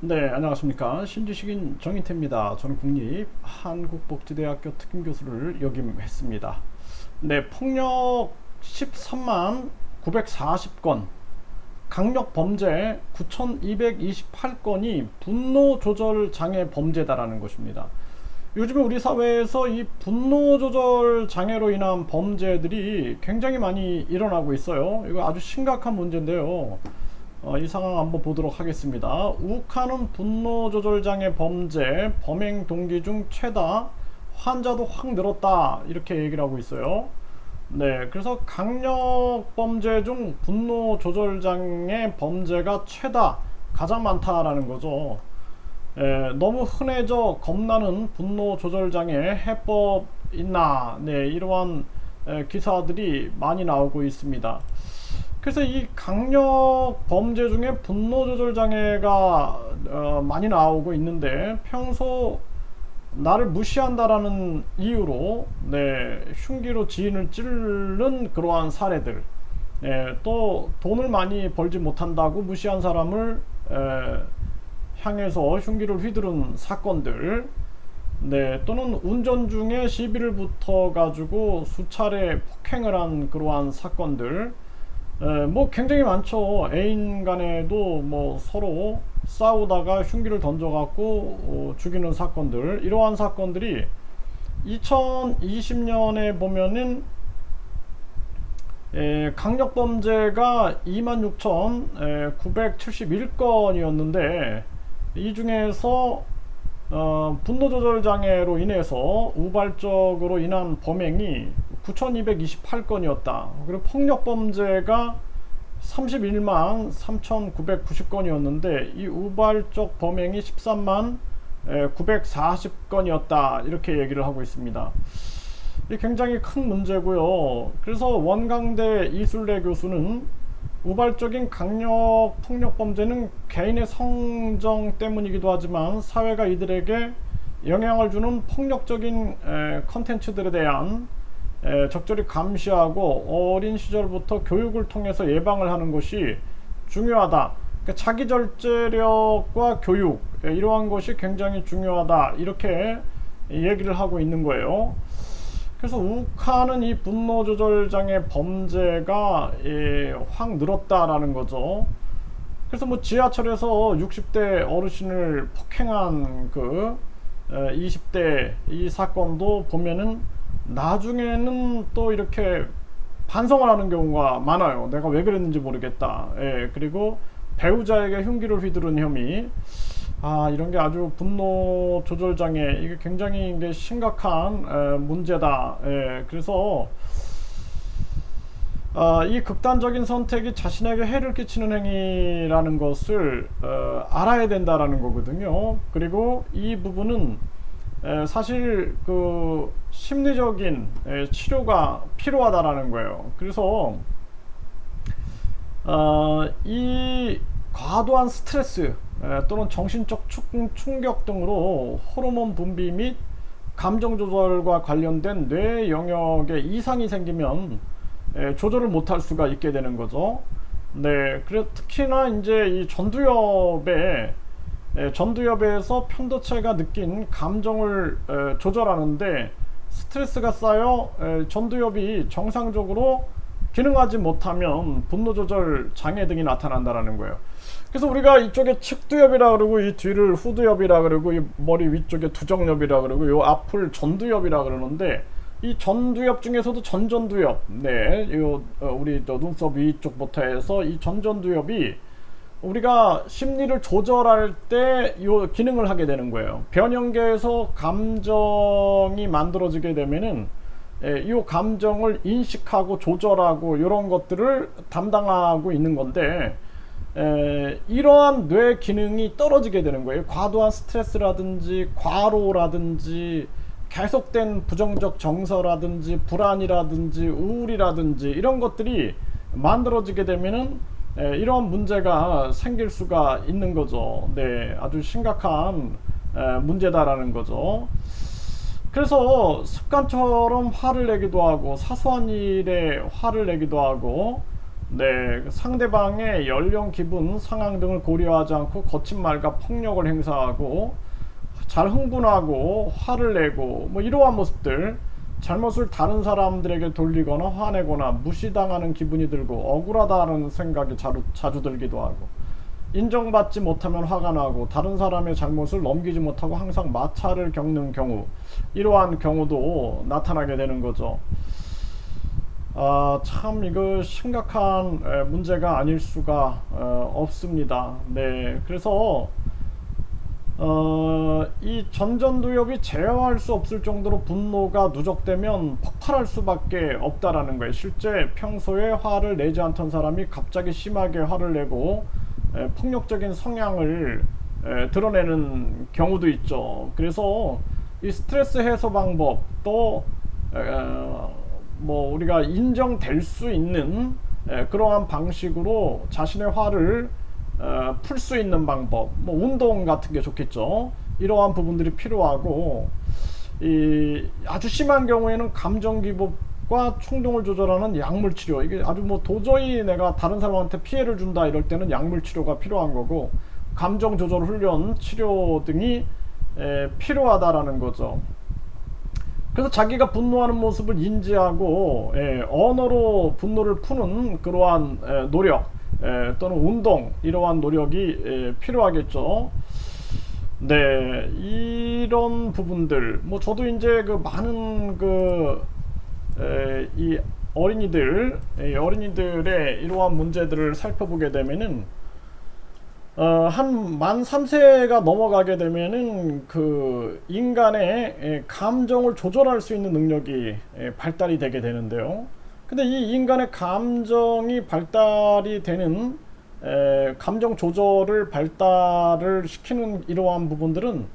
네, 안녕하십니까. 신지식인 정인태입니다. 저는 국립 한국복지대학교 특임교수를 역임했습니다. 네, 폭력 13만 940건, 강력 범죄 9,228건이 분노 조절 장애 범죄다라는 것입니다. 요즘에 우리 사회에서 이 분노 조절 장애로 인한 범죄들이 굉장히 많이 일어나고 있어요. 이거 아주 심각한 문제인데요. 이 상황 한번 보도록 하겠습니다. 욱하는 분노조절장애 범죄 범행 동기 중 최다, 환자도 확 늘었다, 이렇게 얘기를 하고 있어요. 네, 그래서 강력 범죄 중 분노조절장애 범죄가 최다, 가장 많다라는 거죠. 너무 흔해져 겁나는 분노조절장애 해법 있나, 네, 이러한 기사들이 많이 나오고 있습니다. 그래서 이 강력 범죄 중에 분노 조절 장애가 많이 나오고 있는데, 평소 나를 무시한다라는 이유로 흉기로 지인을 찌르는 그러한 사례들, 또 돈을 많이 벌지 못한다고 무시한 사람을 향해서 흉기를 휘두른 사건들, 또는 운전 중에 시비를 붙어 가지고 수차례 폭행을 한 그러한 사건들, 뭐 굉장히 많죠. 애인 간에도 뭐 서로 싸우다가 흉기를 던져갖고 죽이는 사건들, 이러한 사건들이 2020년에 보면은 강력범죄가 26,971건이었는데, 이 중에서 분노조절장애로 인해서 우발적으로 인한 범행이 9,228건이었다. 그리고 폭력범죄가 31만 3,990건이었는데, 이 우발적 범행이 13만 940건이었다. 이렇게 얘기를 하고 있습니다. 이 굉장히 큰 문제고요. 그래서 원광대 이술래 교수는 우발적인 강력 폭력 범죄는 개인의 성정 때문이기도 하지만 사회가 이들에게 영향을 주는 폭력적인 컨텐츠들에 대한 적절히 감시하고 어린 시절부터 교육을 통해서 예방을 하는 것이 중요하다. 그러니까 자기 절제력과 교육, 이러한 것이 굉장히 중요하다, 이렇게 얘기를 하고 있는 거예요. 그래서 욱하는 이 분노 조절 장애 범죄가 확 늘었다라는 거죠. 그래서 뭐 지하철에서 60대 어르신을 폭행한 그 20대 이 사건도 보면은 나중에는 또 이렇게 반성을 하는 경우가 많아요. 내가 왜 그랬는지 모르겠다. 그리고 배우자에게 흉기를 휘두른 혐의, 이런 게 아주 분노 조절 장애, 이게 굉장히 이게 심각한 문제다. 그래서 이 극단적인 선택이 자신에게 해를 끼치는 행위라는 것을 알아야 된다라는 거거든요. 그리고 이 부분은 사실 그 심리적인 치료가 필요하다라는 거예요. 그래서 이 과도한 스트레스 또는 정신적 충격 등으로 호르몬 분비 및 감정 조절과 관련된 뇌 영역에 이상이 생기면 조절을 못할 수가 있게 되는 거죠. 그래서 특히나 이제 이 전두엽에서 편도체가 느낀 감정을 조절하는데 스트레스가 쌓여 전두엽이 정상적으로 기능하지 못하면 분노 조절 장애 등이 나타난다는 거예요. 그래서 우리가 이쪽에 측두엽이라 그러고, 이 뒤를 후두엽이라 그러고, 이 머리 위쪽에 두정엽이라 그러고, 요 앞을 전두엽이라 그러는데, 이 전두엽 중에서도 전전두엽, 우리 눈썹 위쪽부터 해서 이 전전두엽이 우리가 심리를 조절할 때 이 기능을 하게 되는 거예요. 변형계에서 감정이 만들어지게 되면은 이 감정을 인식하고 조절하고 이런 것들을 담당하고 있는 건데, 이러한 뇌 기능이 떨어지게 되는 거예요. 과도한 스트레스라든지 과로라든지 계속된 부정적 정서라든지 불안이라든지 우울이라든지 이런 것들이 만들어지게 되면은 이러한 문제가 생길 수가 있는 거죠. 아주 심각한 문제다라는 거죠. 그래서 습관처럼 화를 내기도 하고, 사소한 일에 화를 내기도 하고, 네, 상대방의 연령, 기분, 상황 등을 고려하지 않고 거친 말과 폭력을 행사하고 잘 흥분하고 화를 내고 뭐 이러한 모습들, 잘못을 다른 사람들에게 돌리거나 화내거나 무시당하는 기분이 들고 억울하다는 생각이 자주 들기도 하고, 인정받지 못하면 화가 나고 다른 사람의 잘못을 넘기지 못하고 항상 마찰을 겪는 경우, 이러한 경우도 나타나게 되는 거죠. 참 이거 심각한 문제가 아닐 수가 없습니다. 네, 그래서 이 전전두엽이 제어할 수 없을 정도로 분노가 누적되면 폭발할 수밖에 없다라는 거예요. 실제 평소에 화를 내지 않던 사람이 갑자기 심하게 화를 내고 폭력적인 성향을 드러내는 경우도 있죠. 그래서 이 스트레스 해소 방법, 또 뭐 우리가 인정될 수 있는 그러한 방식으로 자신의 화를 풀 수 있는 방법, 뭐 운동 같은 게 좋겠죠. 이러한 부분들이 필요하고, 이 아주 심한 경우에는 감정 기복과 충동을 조절하는 약물 치료, 이게 아주 뭐 도저히 내가 다른 사람한테 피해를 준다 이럴 때는 약물 치료가 필요한 거고, 감정 조절 훈련, 치료 등이 필요하다라는 거죠. 그래서 자기가 분노하는 모습을 인지하고 언어로 분노를 푸는 그러한 노력, 또는 운동, 이러한 노력이 필요하겠죠. 네, 이런 부분들, 뭐 저도 이제 그 많은 이 어린이들의 이러한 문제들을 살펴보게 되면은 한 만 3세가 넘어가게 되면은 그 인간의 감정을 조절할 수 있는 능력이 발달이 되게 되는데요. 근데 이 인간의 감정이 발달이 되는 감정 조절을 발달을 시키는 이러한 부분들은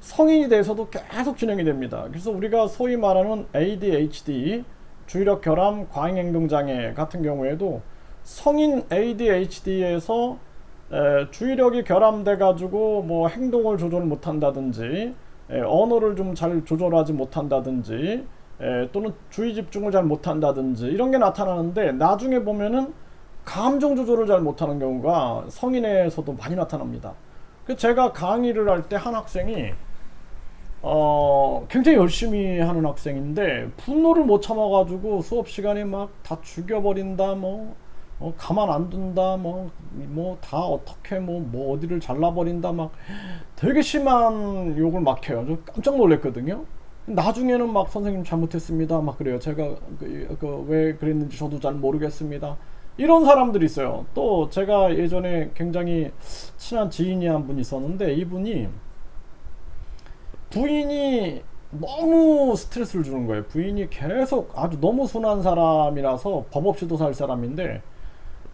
성인이 돼서도 계속 진행이 됩니다. 그래서 우리가 소위 말하는 ADHD, 주의력 결함 과잉행동장애 같은 경우에도 성인 ADHD에서 주의력이 결함돼 가지고 뭐 행동을 조절 못한다든지 언어를 좀 잘 조절하지 못한다든지 또는 주의 집중을 잘 못한다든지 이런 게 나타나는데, 나중에 보면은 감정 조절을 잘 못하는 경우가 성인에서도 많이 나타납니다. 제가 강의를 할 때 한 학생이 굉장히 열심히 하는 학생인데 분노를 못 참아가지고 수업 시간에 막 다 죽여버린다, 가만 안 둔다, 다 어떻게 어디를 잘라버린다, 막 되게 심한 욕을 막 해요. 저 깜짝 놀랐거든요. 나중에는 막 선생님 잘못했습니다, 막 그래요. 제가 왜 그랬는지 저도 잘 모르겠습니다. 이런 사람들이 있어요. 또 제가 예전에 굉장히 친한 지인이 한 분 있었는데, 이분이 부인이 너무 스트레스를 주는 거예요. 부인이 계속 아주 너무 순한 사람이라서 법 없이도 살 사람인데,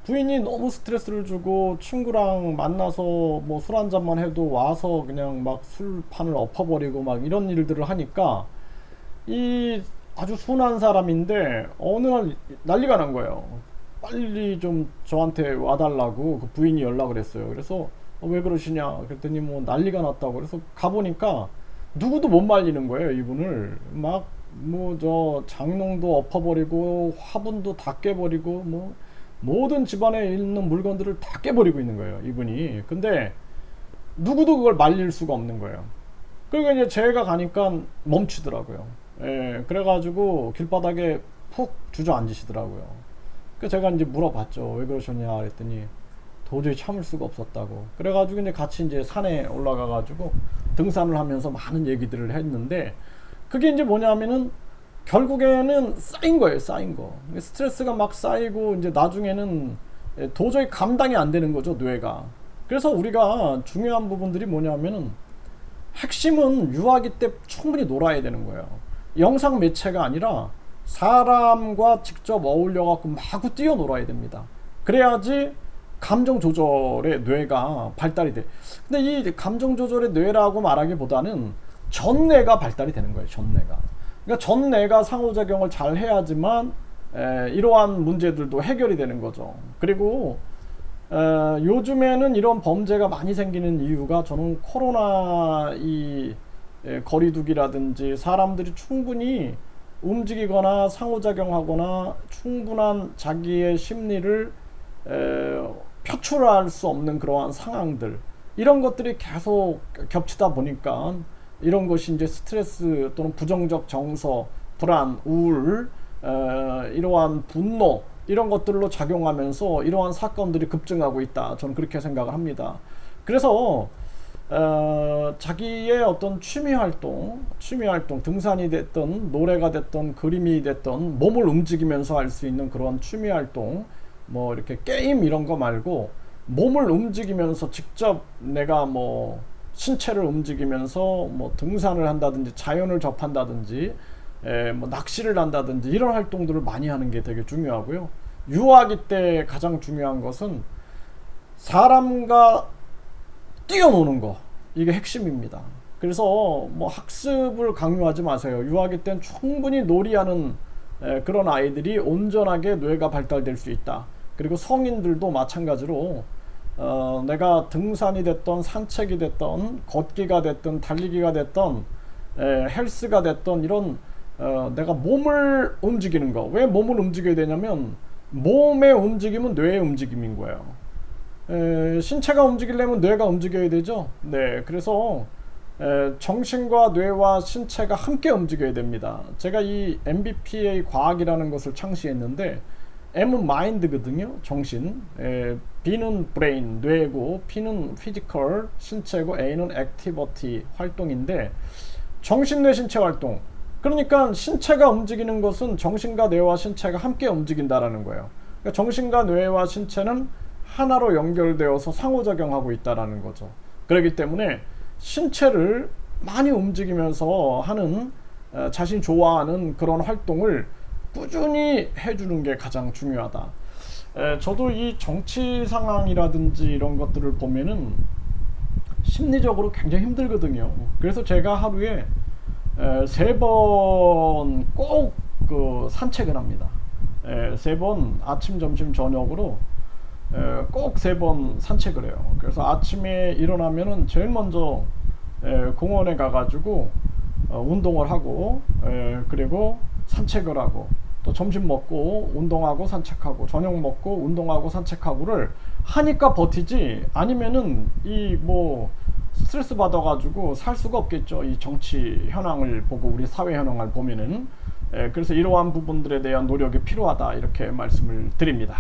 부인이 너무 스트레스를 주고 친구랑 만나서 뭐 술 한잔만 해도 와서 그냥 막 술판을 엎어버리고 막 이런 일들을 하니까, 이 아주 순한 사람인데 어느 날 난리가 난 거예요. 빨리 좀 저한테 와달라고 그 부인이 연락을 했어요. 그래서 왜 그러시냐 그랬더니 뭐 난리가 났다고. 그래서 가보니까 누구도 못 말리는 거예요. 이분을 막 저 장롱도 엎어버리고 화분도 다 깨버리고 뭐 모든 집안에 있는 물건들을 다 깨버리고 있는 거예요, 이분이. 근데 누구도 그걸 말릴 수가 없는 거예요. 그러니까 이제 제가 가니까 멈추더라고요. 그래가지고 길바닥에 푹 주저앉으시더라고요. 그래서 제가 이제 물어봤죠. 왜 그러셨냐 그랬더니 도저히 참을 수가 없었다고. 그래가지고 이제 같이 이제 산에 올라가가지고 등산을 하면서 많은 얘기들을 했는데, 그게 이제 뭐냐면은 결국에는 쌓인 거예요, 쌓인 거. 스트레스가 막 쌓이고 이제 나중에는 도저히 감당이 안 되는 거죠, 뇌가. 그래서 우리가 중요한 부분들이 뭐냐면은, 핵심은 유아기 때 충분히 놀아야 되는 거예요. 영상 매체가 아니라 사람과 직접 어울려 갖고 마구 뛰어놀아야 됩니다. 그래야지 감정 조절의 뇌가 발달이 돼. 근데 이 감정 조절의 뇌라고 말하기보다는 전뇌가 발달이 되는 거예요, 전뇌가. 그러니까 전뇌가 상호작용을 잘 해야지만 이러한 문제들도 해결이 되는 거죠. 그리고 요즘에는 이런 범죄가 많이 생기는 이유가, 저는 코로나 이 거리두기라든지 사람들이 충분히 움직이거나 상호작용하거나 충분한 자기의 심리를 표출할 수 없는 그러한 상황들, 이런 것들이 계속 겹치다 보니까 이런 것이 이제 스트레스 또는 부정적 정서, 불안, 우울, 이러한 분노, 이런 것들로 작용하면서 이러한 사건들이 급증하고 있다. 저는 그렇게 생각을 합니다. 그래서 자기의 어떤 취미 활동, 등산이 됐던 노래가 됐던 그림이 됐던 몸을 움직이면서 할 수 있는 그런 취미 활동, 뭐 이렇게 게임 이런 거 말고 몸을 움직이면서 직접 내가 뭐 신체를 움직이면서 뭐 등산을 한다든지 자연을 접한다든지 뭐 낚시를 한다든지 이런 활동들을 많이 하는 게 되게 중요하고요. 유아기 때 가장 중요한 것은 사람과 뛰어노는 거, 이게 핵심입니다. 그래서 뭐 학습을 강요하지 마세요. 유아기 때는 충분히 놀이하는 그런 아이들이 온전하게 뇌가 발달될 수 있다. 그리고 성인들도 마찬가지로 내가 등산이 됐던 산책이 됐던 걷기가 됐던 달리기가 됐던 헬스가 됐던 이런 내가 몸을 움직이는 거. 왜 몸을 움직여야 되냐면 몸의 움직임은 뇌의 움직임인 거예요. 신체가 움직이려면 뇌가 움직여야 되죠. 네, 그래서 정신과 뇌와 신체가 함께 움직여야 됩니다. 제가 이 MBPA 과학이라는 것을 창시했는데 M은 마인드거든요, 정신. B는 브레인, 뇌고, P는 피지컬, 신체고, A는 액티비티, 활동인데 정신, 뇌, 신체 활동. 그러니까 신체가 움직이는 것은 정신과 뇌와 신체가 함께 움직인다라는 거예요. 그러니까 정신과 뇌와 신체는 하나로 연결되어서 상호작용하고 있다라는 거죠. 그렇기 때문에 신체를 많이 움직이면서 하는 자신이 좋아하는 그런 활동을 꾸준히 해주는 게 가장 중요하다. 저도 이 정치 상황이라든지 이런 것들을 보면은 심리적으로 굉장히 힘들거든요. 그래서 제가 하루에 3번 꼭 그 산책을 합니다. 3번 아침, 점심, 저녁으로 꼭 3번 산책을 해요. 그래서 아침에 일어나면은 제일 먼저 공원에 가가지고 운동을 하고 그리고 산책을 하고 또 점심 먹고 운동하고 산책하고 저녁 먹고 운동하고 산책하고를 하니까 버티지, 아니면은 이 뭐 스트레스 받아가지고 살 수가 없겠죠. 이 정치 현황을 보고 우리 사회 현황을 보면은. 그래서 이러한 부분들에 대한 노력이 필요하다, 이렇게 말씀을 드립니다.